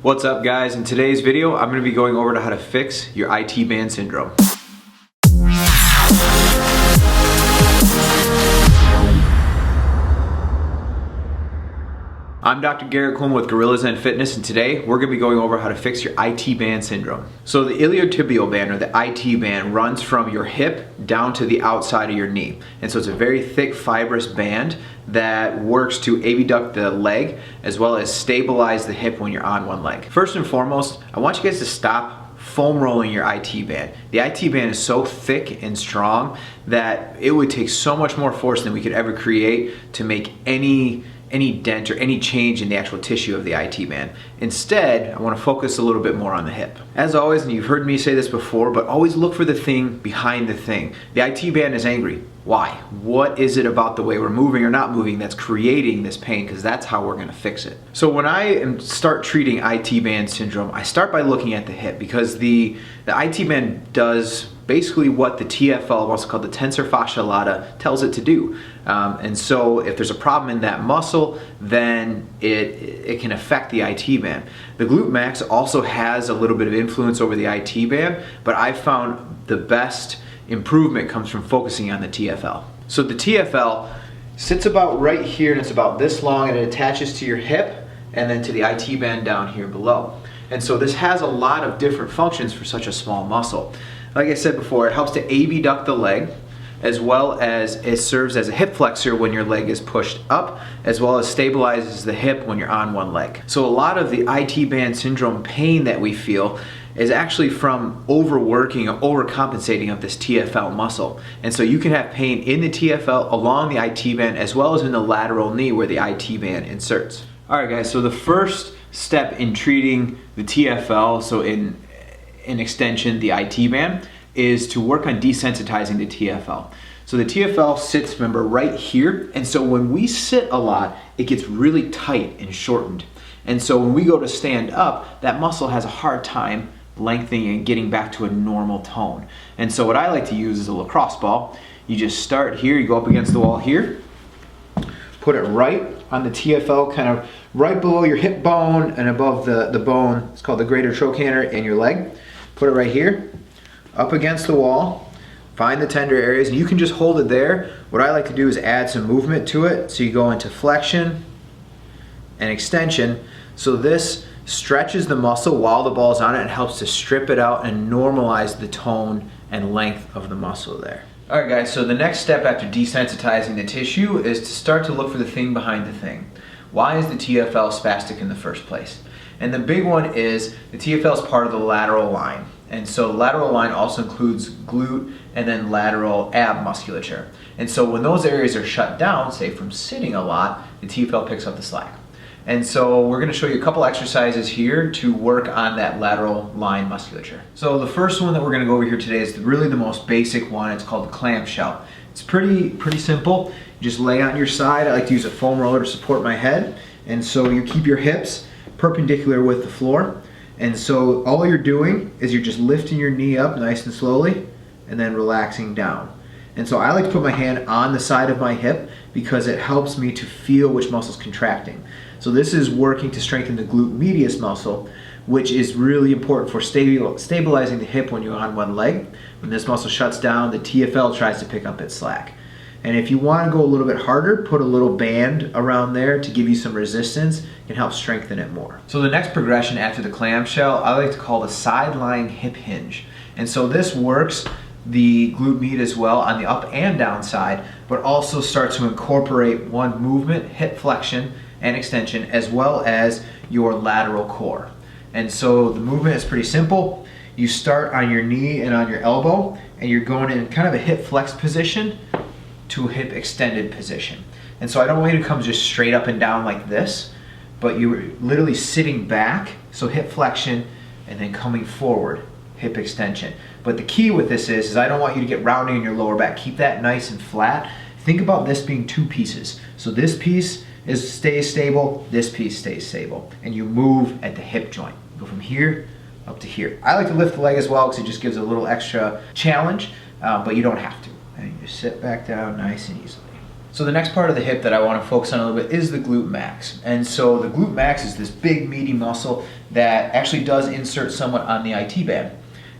What's up guys? In today's video, I'm going to be going over to how to fix your IT band syndrome. I'm Dr. Garrett Coleman with GuerrillaZen Fitness, and today we're going to be going over how to fix your IT band syndrome. So the iliotibial band, or the IT band, runs from your hip down to the outside of your knee. And so it's a very thick fibrous band that works to abduct the leg as well as stabilize the hip when you're on one leg. First and foremost, I want you guys to stop foam rolling your IT band. The IT band is so thick and strong that it would take so much more force than we could ever create to make any dent or any change in the actual tissue of the IT band. Instead, I want to focus a little bit more on the hip. As always, and you've heard me say this before, but always look for the thing behind the thing. The IT band is angry. Why? What is it about the way we're moving or not moving that's creating this pain? Because that's how we're going to fix it. So when I start treating IT band syndrome, I start by looking at the hip, because the IT band does basically what the TFL, what's called the tensor fascia lata, tells it to do. And so if there's a problem in that muscle, then it can affect the IT band. The glute max also has a little bit of influence over the IT band, but I found the best improvement comes from focusing on the TFL. So the TFL sits about right here, and it's about this long, and it attaches to your hip and then to the IT band down here below. And so this has a lot of different functions for such a small muscle. Like I said before, it helps to abduct the leg, as well as it serves as a hip flexor when your leg is pushed up, as well as stabilizes the hip when you're on one leg. So a lot of the IT band syndrome pain that we feel is actually from overworking or overcompensating of this TFL muscle. And so you can have pain in the TFL along the IT band, as well as in the lateral knee where the IT band inserts. All right guys, so the first step in treating the TFL, so in extension, the IT band, is to work on desensitizing the TFL. So the TFL sits, remember, right here, and so when we sit a lot, it gets really tight and shortened. And so when we go to stand up, that muscle has a hard time lengthening and getting back to a normal tone. And so what I like to use is a lacrosse ball. You just start here, you go up against the wall here, put it right on the TFL, kind of right below your hip bone and above the bone. It's called the greater trochanter in your leg. Put it right here, up against the wall. Find the tender areas, and you can just hold it there. What I like to do is add some movement to it. So you go into flexion and extension. So this stretches the muscle while the ball is on it and helps to strip it out and normalize the tone and length of the muscle there. All right guys, so the next step after desensitizing the tissue is to start to look for the thing behind the thing. Why is the TFL spastic in the first place? And the big one is the TFL is part of the lateral line. And so the lateral line also includes glute and then lateral ab musculature. And so when those areas are shut down, say from sitting a lot, the TFL picks up the slack. And so we're going to show you a couple exercises here to work on that lateral line musculature. So the first one that we're going to go over here today is really the most basic one. It's called the Clam Shell. It's pretty simple. You just lay on your side. I like to use a foam roller to support my head. And so you keep your hips perpendicular with the floor. And so all you're doing is you're just lifting your knee up nice and slowly and then relaxing down. And so I like to put my hand on the side of my hip because it helps me to feel which muscle's contracting. So this is working to strengthen the glute medius muscle, which is really important for stabilizing the hip when you're on one leg. When this muscle shuts down, the TFL tries to pick up its slack. And if you want to go a little bit harder, put a little band around there to give you some resistance. It can help strengthen it more. So the next progression after the Clam Shell, I like to call the Sideline Hip Hinge. And so this works the glute med as well on the up and down side, but also starts to incorporate one movement, hip flexion and extension, as well as your lateral core. And so the movement is pretty simple. You start on your knee and on your elbow, and you're going in kind of a hip flex position to a hip extended position. And so I don't want you to come just straight up and down like this, but you're literally sitting back, so hip flexion, and then coming forward, hip extension. But the key with this is I don't want you to get rounding in your lower back. Keep that nice and flat. Think about this being two pieces. So this piece stays stable, this piece stays stable, and you move at the hip joint. Go from here up to here. I like to lift the leg as well because it just gives a little extra challenge, but you don't have to. And you just sit back down nice and easily. So the next part of the hip that I want to focus on a little bit is the glute max. And so the glute max is this big meaty muscle that actually does insert somewhat on the IT band.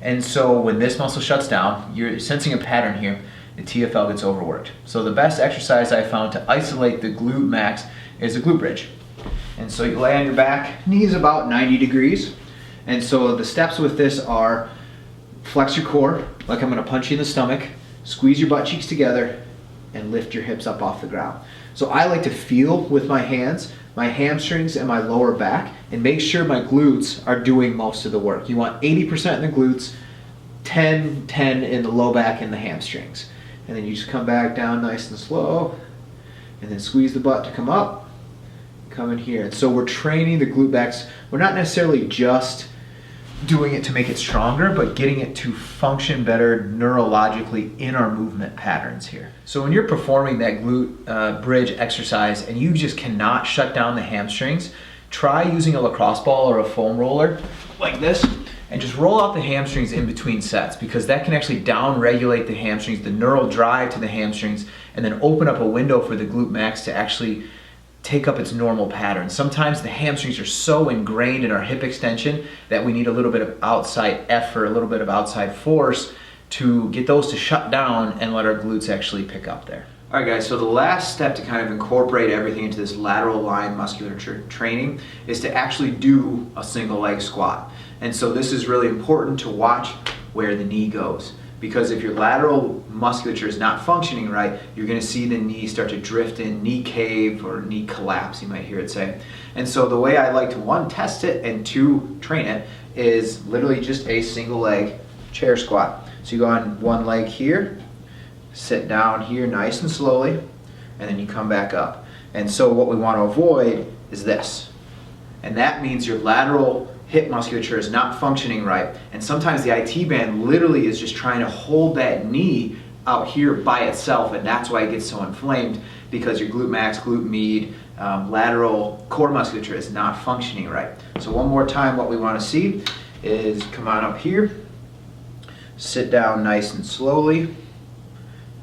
And so when this muscle shuts down, you're sensing a pattern here, the TFL gets overworked. So the best exercise I found to isolate the glute max is the glute bridge. And so you lay on your back, knees about 90 degrees. And so the steps with this are flex your core, like I'm gonna punch you in the stomach, squeeze your butt cheeks together, and lift your hips up off the ground. So I like to feel with my hands, my hamstrings and my lower back, and make sure my glutes are doing most of the work. You want 80% in the glutes, 10 in the low back and the hamstrings. And then you just come back down nice and slow, and then squeeze the butt to come up, come in here. And so we're training the glute max. We're not necessarily just doing it to make it stronger, but getting it to function better neurologically in our movement patterns here. So when you're performing that glute bridge exercise and you just cannot shut down the hamstrings, try using a lacrosse ball or a foam roller like this and just roll out the hamstrings in between sets, because that can actually down regulate the hamstrings, the neural drive to the hamstrings, and then open up a window for the glute max to actually take up its normal pattern. Sometimes the hamstrings are so ingrained in our hip extension that we need a little bit of outside effort, a little bit of outside force to get those to shut down and let our glutes actually pick up there. All right guys, so the last step to kind of incorporate everything into this lateral line musculature training is to actually do a single leg squat. And so this is really important to watch where the knee goes. Because if your lateral musculature is not functioning right, you're going to see the knee start to drift in, knee cave or knee collapse, you might hear it say. And so the way I like to, one, test it, and two, train it, is literally just a single leg chair squat. So you go on one leg here, sit down here nice and slowly, and then you come back up. And so what we want to avoid is this. And that means your lateral hip musculature is not functioning right, and sometimes the IT band literally is just trying to hold that knee out here by itself, and that's why it gets so inflamed, because your glute max, glute med, lateral core musculature is not functioning right. So one more time, what we want to see is come on up here, sit down nice and slowly,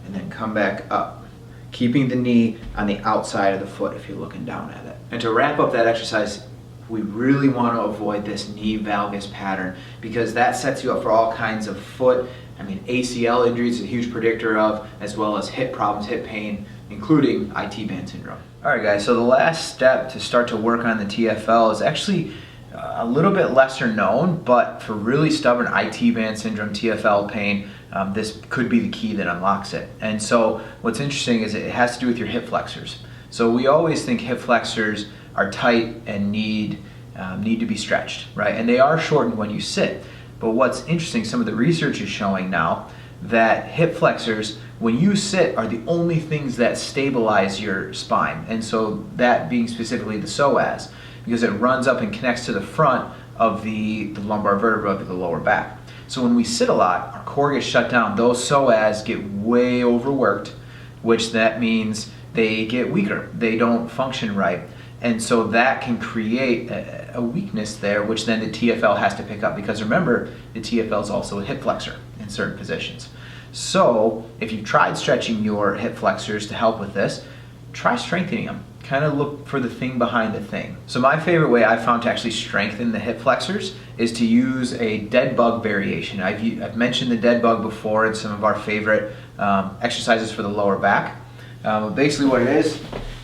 and then come back up, keeping the knee on the outside of the foot if you're looking down at it. And to wrap up that exercise, we really want to avoid this knee valgus pattern, because that sets you up for all kinds of foot, ACL injuries is a huge predictor of, as well as hip problems, hip pain, including IT band syndrome. All right guys, so the last step to start to work on the TFL is actually a little bit lesser known, but for really stubborn IT band syndrome, TFL pain, this could be the key that unlocks it. And so what's interesting is it has to do with your hip flexors. So we always think hip flexors are tight and need to be stretched, right? And they are shortened when you sit. But what's interesting, some of the research is showing now that hip flexors, when you sit, are the only things that stabilize your spine. And so that being specifically the psoas, because it runs up and connects to the front of the lumbar vertebra of the lower back. So when we sit a lot, our core gets shut down. Those psoas get way overworked, which that means they get weaker. They don't function right. And so that can create a weakness there, which then the TFL has to pick up, because remember, the TFL is also a hip flexor in certain positions. So if you've tried stretching your hip flexors to help with this, try strengthening them. Kind of look for the thing behind the thing. So my favorite way I've found to actually strengthen the hip flexors is to use a dead bug variation. I've mentioned the dead bug before in some of our favorite exercises for the lower back. Basically what it is,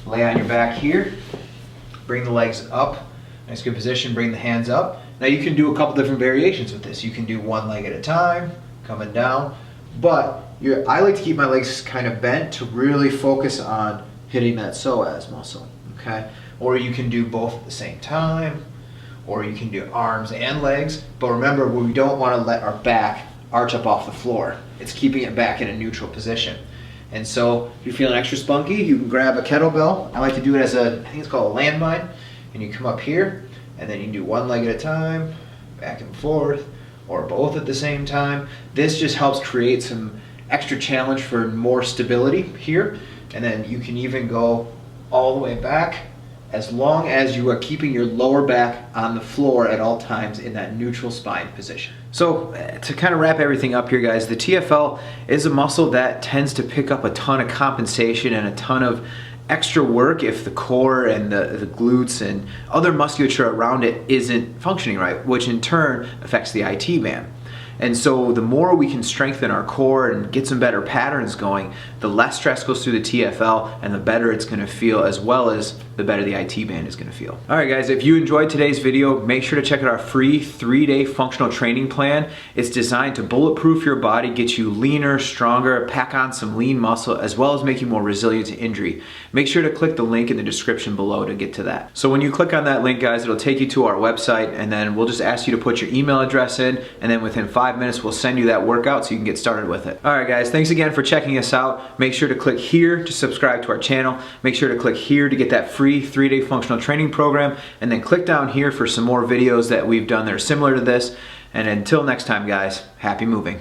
lay on your back here, bring the legs up, nice good position, bring the hands up. Now you can do a couple different variations with this. You can do one leg at a time, coming down, but I like to keep my legs kind of bent to really focus on hitting that psoas muscle, okay? Or you can do both at the same time, or you can do arms and legs, but remember, we don't want to let our back arch up off the floor. It's keeping it back in a neutral position. And so if you're feeling extra spunky, you can grab a kettlebell. I like to do it as I think it's called a landmine. And you come up here, and then you can do one leg at a time, back and forth, or both at the same time. This just helps create some extra challenge for more stability here. And then you can even go all the way back as long as you are keeping your lower back on the floor at all times in that neutral spine position. So to kind of wrap everything up here, guys, the TFL is a muscle that tends to pick up a ton of compensation and a ton of extra work if the core and the glutes and other musculature around it isn't functioning right, which in turn affects the IT band. And so the more we can strengthen our core and get some better patterns going, the less stress goes through the TFL and the better it's going to feel, as well as the better the IT band is going to feel. All right, guys, if you enjoyed today's video, make sure to check out our free 3-day functional training plan. It's designed to bulletproof your body, get you leaner, stronger, pack on some lean muscle, as well as make you more resilient to injury. Make sure to click the link in the description below to get to that. So when you click on that link, guys, it'll take you to our website, and then we'll just ask you to put your email address in, and then within 5 minutes we'll send you that workout so you can get started with it. All right, guys, thanks again for checking us out. Make sure to click here to subscribe to our channel. Make sure to click here to get that free 3-day functional training program, and then click down here for some more videos that we've done that are similar to this. And until next time, guys, happy moving.